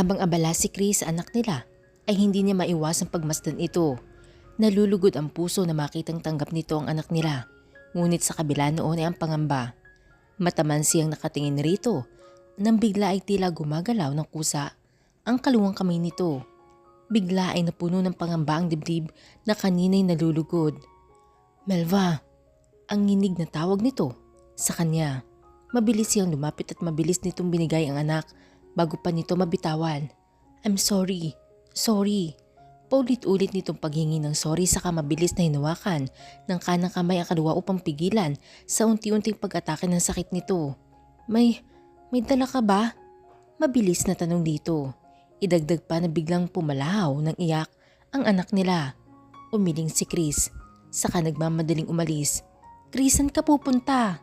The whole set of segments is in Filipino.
Habang abala si Chris sa anak nila, ay hindi niya maiwasang pagmasdan ito. Nalulugod ang puso na makitang tanggap nito ang anak nila. Ngunit sa kabila noon ay ang pangamba. Mataman siyang nakatingin rito nang bigla ay tila gumagalaw ng kusa ang kaluwang kamay nito. Bigla ay napuno ng pangamba ang dibdib na kanina'y nalulugod. "Melva!" Ang nginig na tawag nito sa kanya. Mabilis siyang lumapit at mabilis nitong binigay ang anak bago pa nito mabitawan. "I'm sorry. Sorry." Paulit-ulit nitong paghingi ng sorry saka mabilis na hinawakan ng kanang kamay ang kaliwa upang pigilan sa unti-unting pag-atake ng sakit nito. May dala ka ba?" Mabilis na tanong dito. Idagdag pa na biglang pumalahaw ng iyak ang anak nila. Umiling si Chris, saka nagmamadaling umalis. "Chris, saan ka pupunta?"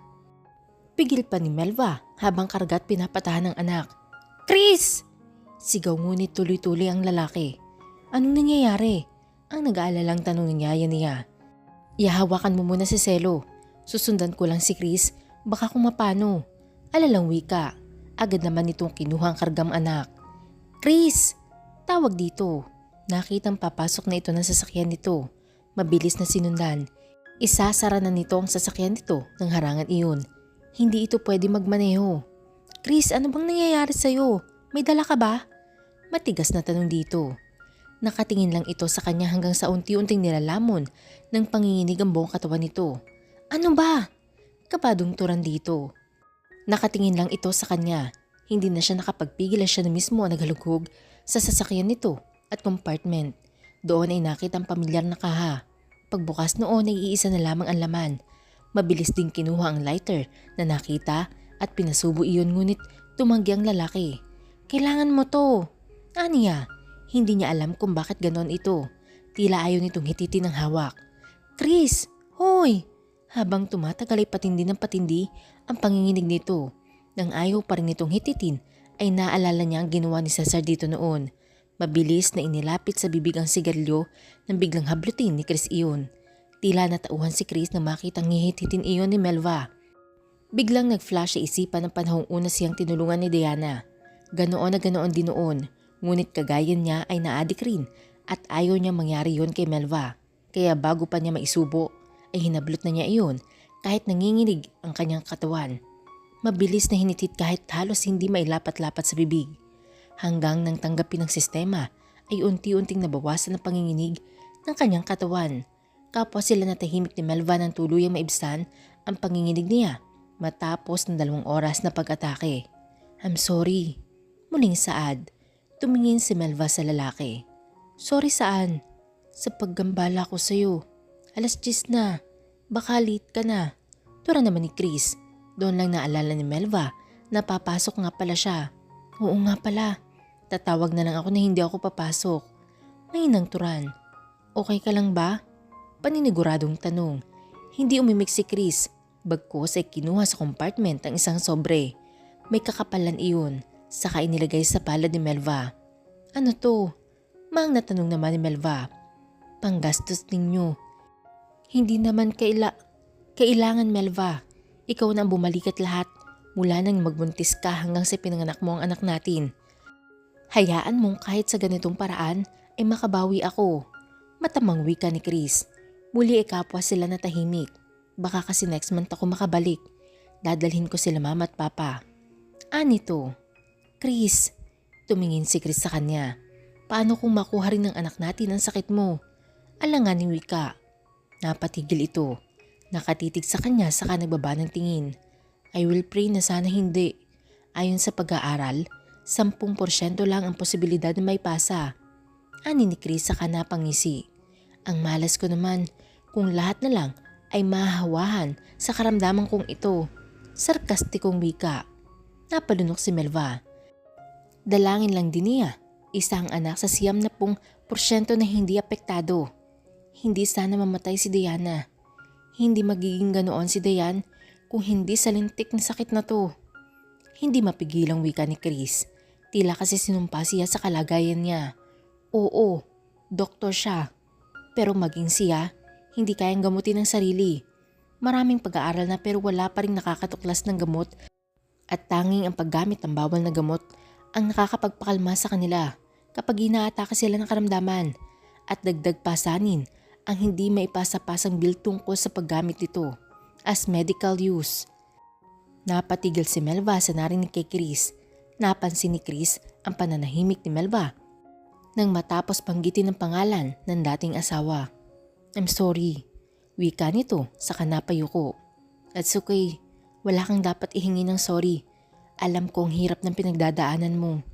Pigil pa ni Melva habang kargat pinapatahan ng anak. "Chris!" Sigaw ngunit tuloy-tuloy ang lalaki. "Anong nangyayari?" Ang nag-aalalang tanong ng yaya niya. "Ihahawakan mo muna si Selo. Susundan ko lang si Chris, baka kung mapano." Alalang wika. Agad naman itong kinuha ang kargam anak. "Chris!" Tawag dito. Nakitang papasok na ito ng sasakyan nito. Mabilis na sinundan. Isasara na nito ang sasakyan nito ng harangan iyon. Hindi ito pwede magmaneho. "Chris, ano bang nangyayari sa'yo? May dala ka ba?" Matigas na tanong dito. Nakatingin lang ito sa kanya hanggang sa unti-unting nilalamon ng panginginig ang buong katawan nito. "Ano ba?" Kabadong turan dito. Nakatingin lang ito sa kanya. Hindi na siya nakapagpigil at siya na mismo ang naghalughog sa sasakyan nito at compartment. Doon ay nakita ang pamilyar na kaha. Pagbukas noon ay iisa na lamang ang laman. Mabilis ding kinuha ang lighter na nakita at pinasubo iyon ngunit tumanggi ang lalaki. "Kailangan mo to." Aniya, hindi niya alam kung bakit ganon ito. Tila ayaw nitong hititin ng hawak. "Chris! Hoy!" Habang tumatagal ay patindi ng patindi ang panginginig nito. Nang ayaw pa rin nitong hititin ay naalala niya ang ginawa ni Cesar dito noon. Mabilis na inilapit sa bibig ang sigarilyo nang biglang hablutin ni Chris iyon. Tila natauhan si Chris na makitang ngihit-hitin iyon ni Melva. Biglang nag-flash sa isipan ng panahong una siyang tinulungan ni Diana. Ganoon na ganoon din noon, ngunit kagaya niya ay naadik rin at ayaw niya mangyari yon kay Melva. Kaya bago pa niya maisubo ay hinablot na niya iyon kahit nanginginig ang kanyang katawan. Mabilis na hinitit kahit halos hindi mailapat-lapat sa bibig. Hanggang nang tanggapin ng sistema ay unti-unting nabawasan ang panginginig ng kanyang katawan. Kapwa sila natahimik ni Melva nang tuluyang maibsan ang panginginig niya matapos ng 2 oras na pag-atake. "I'm sorry." Muling saad. Tumingin si Melva sa lalaki. "Sorry saan?" "Sa paggambala ko sa'yo. 10:00 na. Baka late ka na." Tura naman ni Chris. Doon lang naalala ni Melva na papasok nga pala siya. "Oo nga pala. Tatawag na lang ako na hindi ako papasok." Mahinang turan. "Okay ka lang ba?" Paniniguradong tanong. Hindi umimik si Chris. Bagkus ay kinuha sa compartment ang isang sobre. May kakapalan iyon. Saka inilagay sa palad ni Melva. "Ano to?" Mang natanong naman ni Melva. "Panggastos ninyo." "Hindi naman kailangan Melva. Ikaw na ang bumalik at lahat mula nang magbuntis ka hanggang sa pinanganak mo ang anak natin. Hayaan mong kahit sa ganitong paraan ay makabawi ako." Matamang wika ni Chris. Muli ay kapwa sila na tahimik. "Baka kasi next month ako makabalik. Dadalhin ko sila mama at papa." "Anito?" "Chris." Tumingin si Chris sa kanya. "Paano kung makuha rin ng anak natin ang sakit mo?" Alangan ni wika. Napatigil ito. Nakatitig sa kanya saka nagbaba ng tingin. "I will pray na sana hindi. Ayon sa pag-aaral, 10% lang ang posibilidad na may pasa." Ani ni Chris saka napangisi. "Ang malas ko naman kung lahat na lang ay mahahawahan sa karamdaman kong ito." Sarkastikong wika. Napalunok si Melva. Dalangin lang din niya. Isang anak sa 90% na hindi apektado. Hindi sana mamatay si Diana. Hindi magiging ganoon si Dayan kung hindi sa lintik na sakit na to. Hindi mapigilang wika ni Chris. Tila kasi sinumpa siya sa kalagayan niya. Oo, doktor siya. Pero maging siya, hindi kayang gamutin ang sarili. Maraming pag-aaral na pero wala pa rin nakakatuklas ng gamot at tanging ang paggamit ng bawal na gamot ang nakakapagpakalma sa kanila kapag inaatake sila ng karamdaman at dagdag pasanin ang hindi maipasa-pasang bil tungkol sa paggamit nito as medical use. Napatigil si Melva sa narinig kay Chris. Napansin ni Chris ang pananahimik ni Melva nang matapos banggitin ang pangalan ng dating asawa. I'm sorry, wika nito sa napayuko. It's okay, wala kang dapat ihingi ng sorry. Alam kong hirap ng pinagdadaanan mo.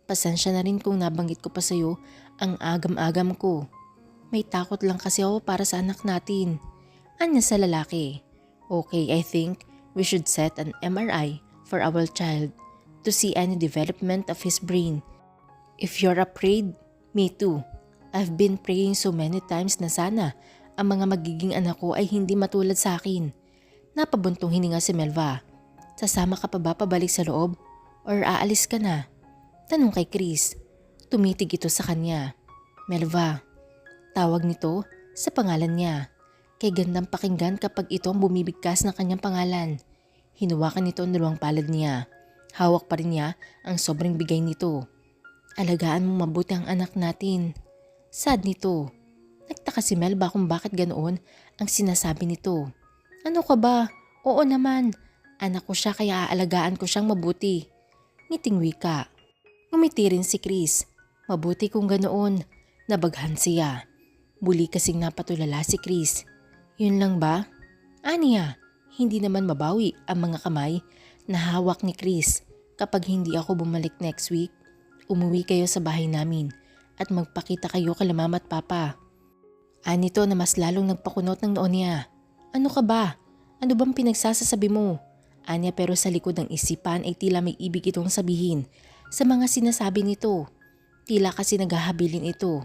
Pasensya na rin kung nabanggit ko pa sa'yo ang agam-agam ko. May takot lang kasi ako para sa anak natin. Anya sa lalaki. Okay, I think we should set an MRI for our child to see any development of his brain. If you're afraid, me too. I've been praying so many times na sana ang mga magiging anak ko ay hindi matulad sa akin. Napabuntong hininga si Melva. Sasama ka pa ba pabalik sa loob? Or aalis ka na? Tanong kay Chris. Tumitig ito sa kanya. Melva. Tawag nito sa pangalan niya. Kay gandang pakinggan kapag ito ang bumibigkas ng kanyang pangalan. Hinuwakan nito ang dalawang palad niya. Hawak pa rin niya ang sobrang bigay nito. Alagaan mo mabuti ang anak natin. Sad nito. Nagtaka si Melba kung bakit ganoon ang sinasabi nito. Ano ka ba? Oo naman. Anak ko siya kaya aalagaan ko siyang mabuti. Ngiting wika. Ngumiti rin si Chris. Mabuti kung ganoon. Nabaghan siya. Muli kasing napatulala si Chris. Yun lang ba? Aniya, hindi naman mabawi ang mga kamay na hawak ni Chris kapag hindi ako bumalik next week. Umuwi kayo sa bahay namin at magpakita kayo kala mama at papa. Anito na mas lalong nagpakunot ng noon niya. Ano ka ba? Ano bang pinagsasasabi mo? Anya pero sa likod ng isipan ay tila may ibig itong sabihin sa mga sinasabi nito. Tila kasi naghahabilin ito.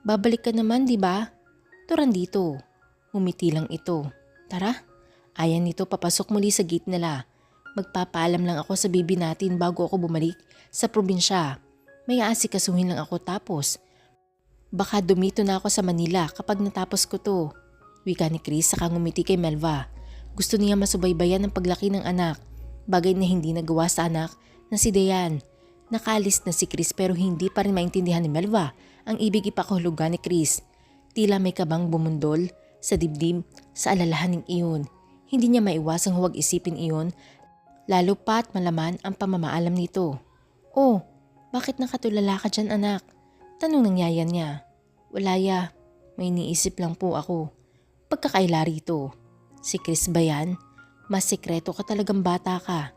Babalik ka naman, di ba? Turan dito. Umiti lang ito. Tara. Ayan nito papasok muli sa gate nila. Magpapaalam lang ako sa bibi natin bago ako bumalik sa probinsya. May aasikasuhin lang ako tapos. Baka dumito na ako sa Manila kapag natapos ko to. Wika ni Chris saka ngumiti kay Melva. Gusto niya masubaybayan ang paglaki ng anak. Bagay na hindi nagawa sa anak na si Dayan. Nakalis na si Chris pero hindi pa rin maintindihan ni Melva ang ibig ipakahulugan ni Chris. Tila may kabang bumundol sa dibdib sa alalahaning iyon. Hindi niya maiwasang huwag isipin iyon lalo pa't malaman ang pamamaalam nito. Oh, bakit nakatulala ka dyan anak? Tanong ng yaya niya. Wala ya, may iniisip lang po ako. Pagkakaila rito. Si Chris ba yan? Mas sikreto ka talagang bata ka.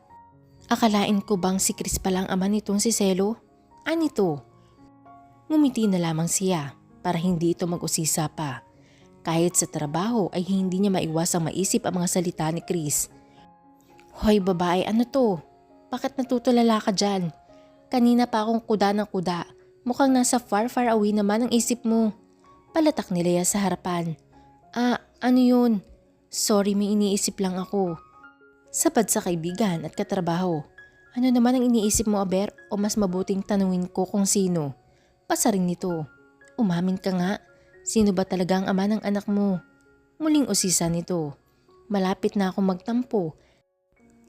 Akalain ko bang si Chris palang ama nitong si Selo? Anito? Ngumiti na lamang siya para hindi ito mag-usisa pa. Kahit sa trabaho ay hindi niya maiwasang maisip ang mga salita ni Chris. Hoy babae, ano to? Bakit natutulala ka dyan? Kanina pa akong kuda ng kuda. Mukhang nasa far away naman ang isip mo. Palatak ni Lea sa harapan. Ano yun? Sorry, may iniisip lang ako. Sabad sa kaibigan at katrabaho. Ano naman ang iniisip mo, Aber? O mas mabuting tanungin ko kung sino? Pasaring nito. Umamin ka nga. Sino ba talaga ang ama ng anak mo? Muling usisa nito. Malapit na akong magtampo.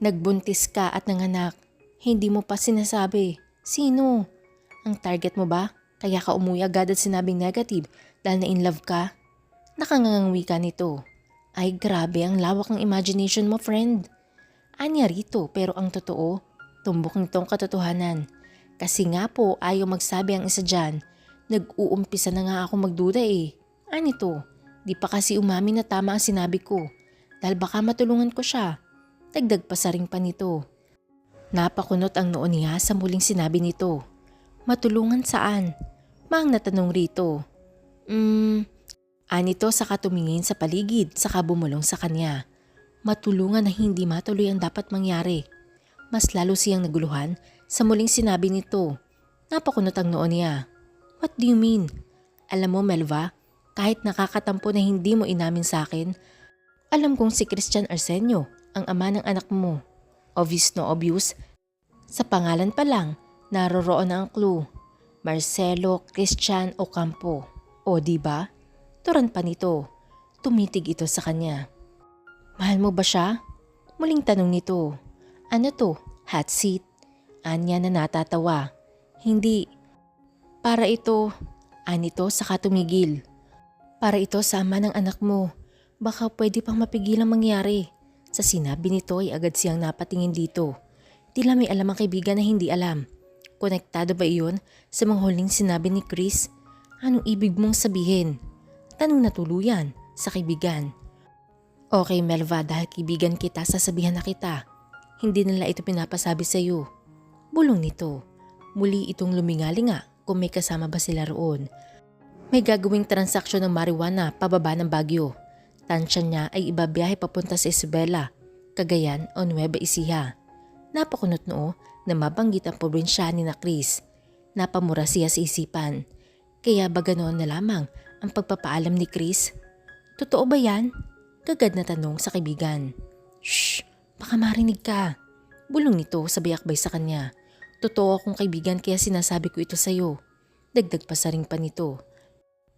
Nagbuntis ka at nanganak. Hindi mo pa sinasabi. Sino? Ang target mo ba? Kaya ka umuwi agad at sinabing negative dahil na in love ka? Nakangangwi ka nito. Ay grabe ang lawak ng imagination mo, friend. Anya rito pero ang totoo, tumbok nitong katotohanan. Kasi nga po ayaw magsabi ang isa dyan. Nag-uumpisa na nga ako magduda eh. Anito, di pa kasi umamin na tama ang sinabi ko. Dahil baka matulungan ko siya. Dagdag pasaring pa nito. Napakunot ang noon niya sa muling sinabi nito. Matulungan saan? Mang natanong rito. Anito saka tumingin sa paligid saka bumulong sa kanya. Matulungan na hindi matuloy ang dapat mangyari. Mas lalo siyang naguluhan sa muling sinabi nito. Napakunot ang noon niya. What do you mean? Alam mo Melva, kahit nakakatampo na hindi mo inamin sa akin, alam kong si Christian Arsenio ang ama ng anak mo. Obvious no obvious. Sa pangalan pa lang, naroroon na ang clue. Marcelo Christian Ocampo. O diba? Turan pa nito. Tumitig ito sa kanya. Mahal mo ba siya? Muling tanong nito. Ano to? Hot seat? Anya na natatawa. Hindi. Para ito. Anito saka tumigil. Para ito sa ama ng anak mo. Baka pwede pang mapigil ang mangyari. Sa sinabi nito ay agad siyang napatingin dito. Tila may alam ang kaibigan na hindi alam. Konektado ba iyon sa mga huling sinabi ni Chris? Anong ibig mong sabihin? Tanong na tuluyan sa kaibigan. Okay Melva, dahil kaibigan kita, sasabihan na kita. Hindi nila ito pinapasabi sa iyo. Bulong nito. Muli itong lumingalinga kung may kasama ba sila roon. May gagawing transaksyon ng marijuana pababa ng Baguio. Tansya niya ay ibabiyahe papunta sa Isabela, Cagayan o Nueva Ecija. Napakunot noo na mabanggit ang probinsya ni na Chris. Napamura siya sa isipan. Kaya ba ganoon na lamang ang pagpapaalam ni Chris? Totoo ba yan? Kagad na tanong sa kaibigan. Shh! Baka marinig ka. Bulong nito sabay akbay sa kanya. Totoo akong kaibigan kaya sinasabi ko ito sa'yo. Dagdag pa sa ring pa nito.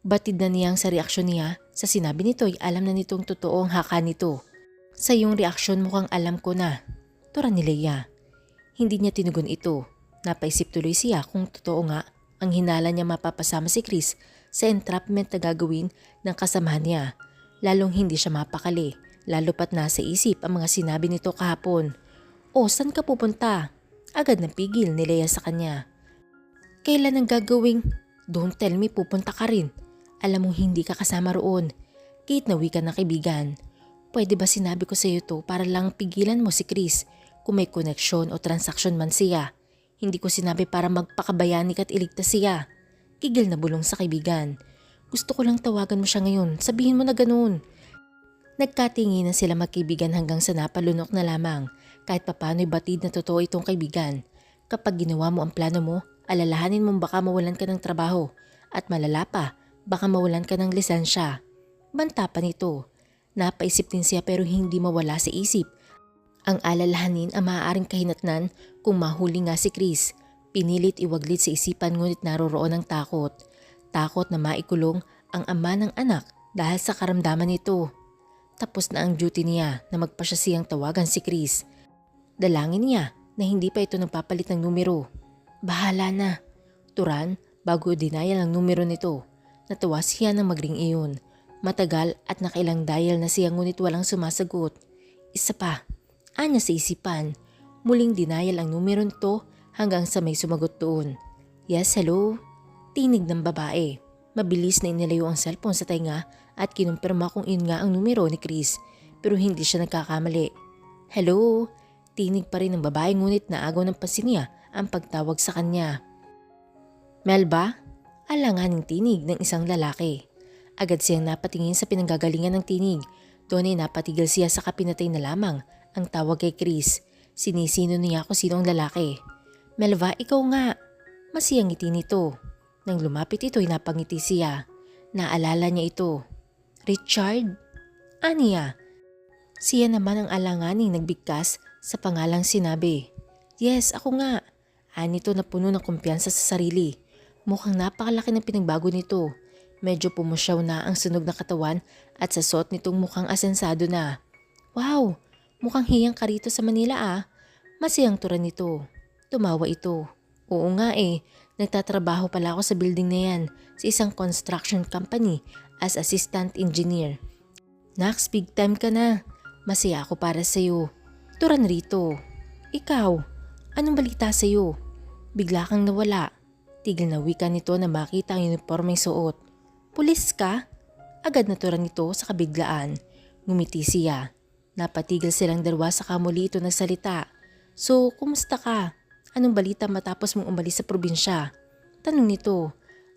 Batid na niyang sa reaksyon niya sa sinabi nito ay alam na nitong totoo ang haka nito. Sa iyong reaksyon mukhang alam ko na. Tura ni Leia. Hindi niya tinugon ito. Napaisip tuloy siya kung totoo nga ang hinala niya mapapasama si Chris sa entrapment na gagawin ng kasamahan niya. Lalong hindi siya mapakali. Lalo pat nasa isip ang mga sinabi nito kahapon. O, saan ka pupunta? Agad napigil ni Leia sa kanya. Kailan ang gagawing? Don't tell me pupunta ka rin. Alam mong hindi ka kasama roon. Kahit nawi ka na kaibigan. Pwede ba sinabi ko sa iyo to para lang pigilan mo si Chris kung may koneksyon o transaksyon man siya? Hindi ko sinabi para magpakabayani ka't iligtas siya. Kigil na bulong sa kaibigan. Gusto ko lang tawagan mo siya ngayon. Sabihin mo na ganoon. Nagkatingin na sila magkaibigan hanggang sa napalunok na lamang. Kahit papano'y batid na totoo itong kaibigan. Kapag ginawa mo ang plano mo, alalahanin mong baka mawalan ka ng trabaho. At malala pa, baka mawalan ka ng lisensya. Banta pa nito. Napaisip din siya pero hindi mawala sa isip. Ang alalahanin ang maaaring kahinatnan kung mahuli nga si Chris. Pinilit iwaglit sa isipan ngunit naroroon ang takot. Takot na maikulong ang ama ng anak dahil sa karamdaman nito. Tapos na ang duty niya na magpasya siyang tawagan si Chris. Dalangin niya na hindi pa ito nagpapalit ng numero. Bahala na. Turan bago denial ang numero nito. Natawa siya nang magring iyon. Matagal at nakailang dial na siya ngunit walang sumasagot. Isa pa. Anya sa isipan. Muling denial ang numero nito hanggang sa may sumagot doon. Yes, hello? Tinig ng babae. Mabilis na inilayo ang cellphone sa tainga at kinumpirma kung iyon nga ang numero ni Chris. Pero hindi siya nagkakamali. Hello? Tinig pa rin ng babae ngunit naagaw ng pansin niya ang pagtawag sa kanya. Melba? Alanganing tinig ng isang lalaki. Agad siyang napatingin sa pinanggagalingan ng tinig. Doon ay napatigil siya sa kapinatay na lamang ang tawag kay Chris. Sinisino niya kung sino ang lalaki. Melba, ikaw nga. Masiyang ngiti nito. Nang lumapit ito ay napangiti siya. Naalala niya ito. Richard? Aniya? Siya naman ang alanganing nagbigkas sa pangalang sinabi. Yes, ako nga. Anito na puno ng kumpiyansa sa sarili. Mukhang napakalaki ng pinagbago nito. Medyo pumusyaw na ang sunog na katawan at sa suot nitong mukhang asensado na. Wow, mukhang hiyang ka rito sa Manila ah. Masiyang turan nito. Tumawa ito. Oo nga nagtatrabaho pala ako sa building na yan sa isang construction company as assistant engineer. Nax, big time ka na. Masaya ako para sa'yo. Turan rito. Ikaw, anong balita sa'yo? Bigla kang nawala. Tigil na wika nito na makita ang uniformeng suot. Pulis ka? Agad naturan nito sa kabiglaan. Ngumiti siya. Napatigil silang dalawa sa kamuli ito nagsalita. So, kumusta ka? Anong balita matapos mong umalis sa probinsya? Tanong nito.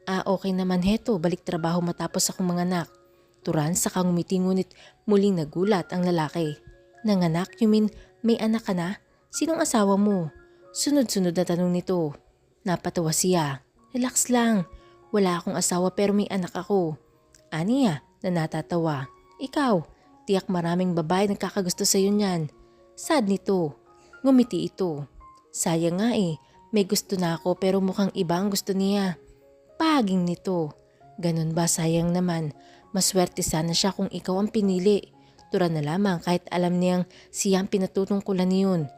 Okay naman heto, balik trabaho matapos akong manganak. Turan sa ngumiti ngunit muling nagulat ang lalaki. Nanganak, you mean may anak ka na? Sinong asawa mo? Sunod-sunod na tanong nito. Napatawa siya. Relax lang. Wala akong asawa pero may anak ako. Aniya na natatawa. Ikaw, tiyak maraming babae nagkakagusto sa iyo niyan. Sad nito. Ngumiti ito. Sayang nga may gusto na ako pero mukhang iba ang gusto niya. Paging nito. Ganun ba, sayang naman. Maswerte sana siya kung ikaw ang pinili. Tura na lamang kahit alam niyang siyang pinatutungkulan niyon.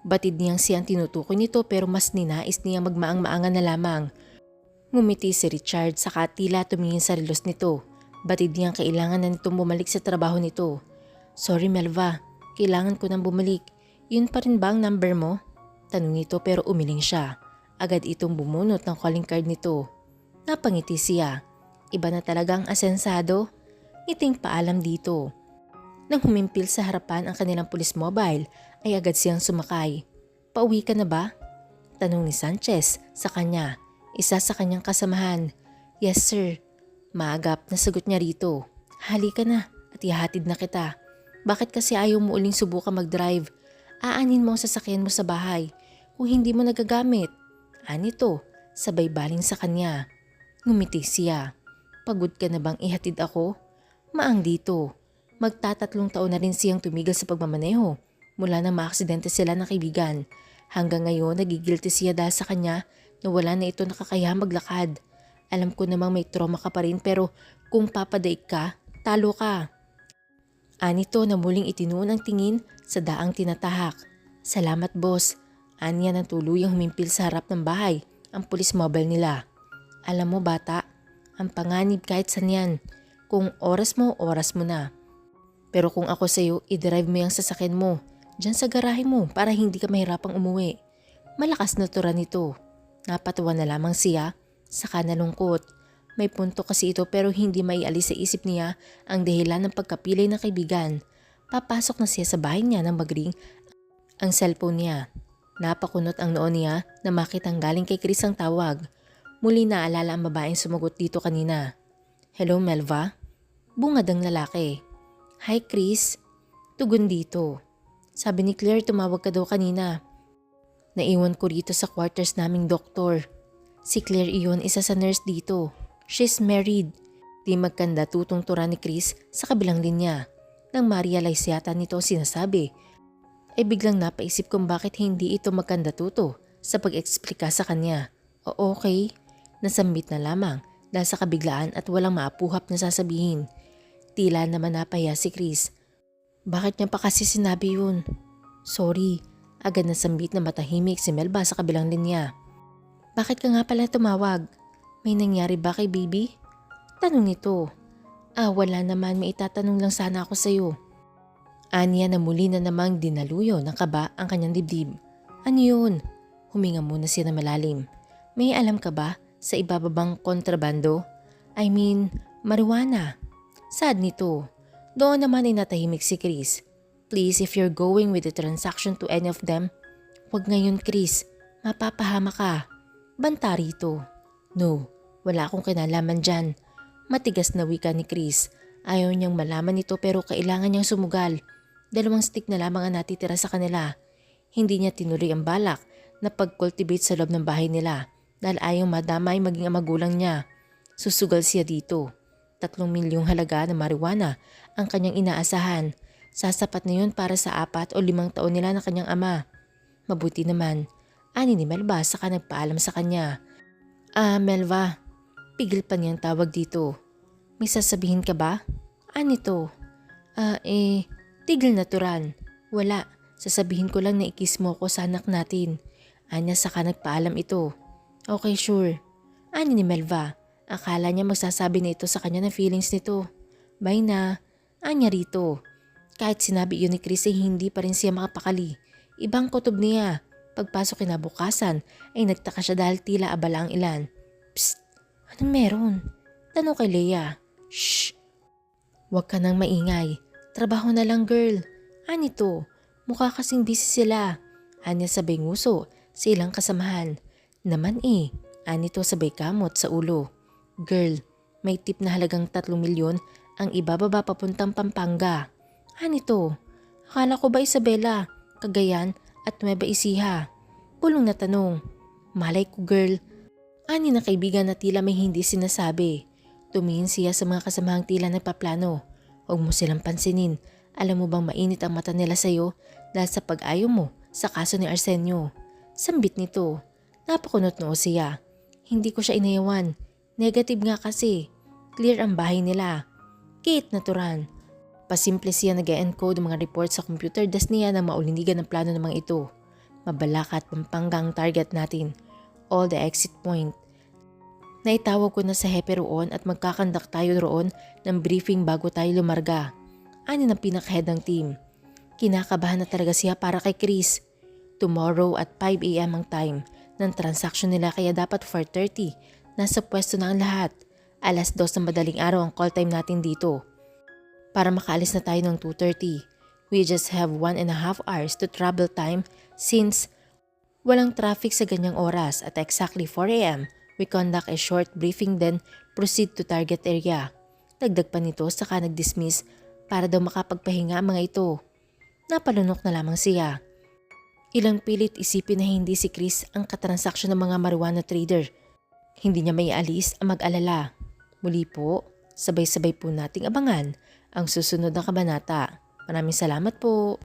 Batid niyang siyang tinutukoy nito pero mas ninais niyang magmaang-maangan na lamang. Ngumiti si Richard saka tila tumingin sa relos nito. Batid niyang kailangan na nitong bumalik sa trabaho nito. Sorry Melva, kailangan ko nang bumalik. Yun pa rin ba ang number mo? Tanong nito pero umiling siya. Agad itong bumunot ng calling card nito. Napangiti siya. Iba na talagang asensado. Ngiting paalam dito. Nang humimpil sa harapan ang kanilang police mobile ay agad siyang sumakay. Pauwi ka na ba? Tanong ni Sanchez sa kanya, isa sa kanyang kasamahan. Yes sir. Maagap na sagot niya rito. Halika na at ihatid na kita. Bakit kasi ayaw mo uling subukan mag-drive? Aanin mo ang sasakyan mo sa bahay kung hindi mo nagagamit. Anito, sabay baling sa kanya. Ngumiti siya. Pagod ka na bang ihatid ako? Maang dito. Magtatatlong taon na rin siyang tumigil sa pagmamaneho mula nang maaksidente sila ng kaibigan. Hanggang ngayon nagigilty siya dahil sa kanya na wala na ito nakakaya maglakad. Alam ko namang may trauma ka pa rin pero kung papadaig ka, talo ka. Anito na muling itinuon ang tingin sa daang tinatahak. Salamat boss. Anya ng tuluyang humimpil sa harap ng bahay ang police mobile nila. Alam mo bata, ang panganib kahit saan yan. Kung oras mo na. Pero kung ako sa'yo, i-drive mo yung sasakyan mo dyan sa garahe mo para hindi ka mahirapang umuwi. Malakas na tura nito. Napatawa na lamang siya, saka nalungkot. May punto kasi ito pero hindi maialis sa isip niya ang dahilan ng pagkapilay ng kaibigan. Papasok na siya sa bahay niya nang magring ang cellphone niya. Napakunot ang noon niya na makitang galing kay Chris ang tawag. Muli naalala ang babaeng sumagot dito kanina. Hello Melva? Bungad ang lalaki. Hi Chris, tugon dito. Sabi ni Claire tumawag ka daw kanina. Naiwan ko rito sa quarters naming doktor. Si Claire iyon isa sa nurse dito. She's married. Di magkanda tutungtura ni Chris sa kabilang linya. Nang ma-realize yata nito sinasabi, ay biglang napaisip kung bakit hindi ito magkanda tuto sa pag-eksplika sa kanya. O okay, nasambit na lamang dahil sa kabiglaan at walang maapuhap na sasabihin. Tila naman napaya si Chris. Bakit niya pa kasi sinabi yun? Sorry, agad nasambit na matahimik si Melba sa kabilang linya. Bakit ka nga pala tumawag? May nangyari ba kay baby? Tanong nito. Wala naman, may itatanong lang sana ako sa'yo. Anya na muli na namang dinaluyo ng kaba ang kanyang dibdib. Ano yun? Huminga muna siya na malalim. May alam ka ba sa ibababang kontrabando? I mean, marijuana. Sad nito. Doon naman ay natahimik si Chris. Please, if you're going with the transaction to any of them, wag ngayon Chris, mapapahama ka. Banta rito. No, wala akong kinalaman dyan. Matigas na wika ni Chris. Ayaw niyang malaman ito pero kailangan niyang sumugal. 2 stick na lamang ang natitira sa kanila. Hindi niya tinuloy ang balak na pag-cultivate sa loob ng bahay nila dahil ayaw madamay maging ang magulang niya. Susugal siya dito. 3 milyong halaga ng marijuana ang kanyang inaasahan. Sasapat na yun para sa 4 o 5 taon nila ng kanyang ama. Mabuti naman, ani ni Melba saka nagpaalam sa kanya. Melva, pigil pa niyang tawag dito. May sasabihin ka ba? Anito? Tigil na turan. Wala, sasabihin ko lang na ikis mo ko sa anak natin. Anya saka nagpaalam ito. Okay sure. Ani ni Melva. Akala niya magsasabi na ito sa kanya ng feelings nito. Bye na. Anya rito. Kahit sinabi yun ni Chris ay hindi pa rin siya makapakali. Ibang kutob niya. Pagpasok kinabukasan ay nagtaka siya dahil tila abala ang ilan. Psst! Anong meron? Tanong kay Leia. Shh! Huwag ka nang maingay. Trabaho na lang girl. Anito? Mukha kasing busy sila. Anya sabay nguso sa ilang kasamahan. Naman anito sabay kamot sa ulo. Girl, may tip na halagang 3 milyon ang ibababa papuntang Pampanga. Anito? Akala ko ba Isabela, Cagayan at Nueva Ecija? Pulong na tanong. Malay ko girl. Ani na kaibigan na tila may hindi sinasabi. Tumingin siya sa mga kasamahang tila nagpaplano. Huwag mo silang pansinin. Alam mo bang mainit ang mata nila sa'yo dahil sa pag-ayaw mo sa kaso ni Arsenio? Sambit nito. Napakunot noo siya. Hindi ko siya inayawan. Negative nga kasi. Clear ang bahay nila. Kate naturan. Pasimple siya nag-encode mga report sa computer desk niya nang maulinigan ang plano ng mga ito. Mabalaka at Pampanga ang target natin. All the exit point. Naitawag ko na sa hepe roon at magkakandak tayo roon ng briefing bago tayo lumarga. Ani ng pinaka-head ng team. Kinakabahan na talaga siya para kay Chris. Tomorrow at 5 AM ang time ng transaction nila kaya dapat 4:30. Nasa pwesto na ang lahat. 2:00 ng madaling araw ang call time natin dito. Para makaalis na tayo ng 2:30. We just have 1.5 hours to travel time since walang traffic sa ganyang oras at exactly 4 AM. We conduct a short briefing then proceed to target area. Dagdag pa nito saka nag-dismiss para daw makapagpahinga ang mga ito. Napalunok na lamang siya. Ilang pilit isipin na hindi si Chris ang katransaksyon ng mga marijuana trader. Hindi niya may alis ang mag-alala. Muli po, sabay-sabay po nating abangan ang susunod na kabanata. Maraming salamat po.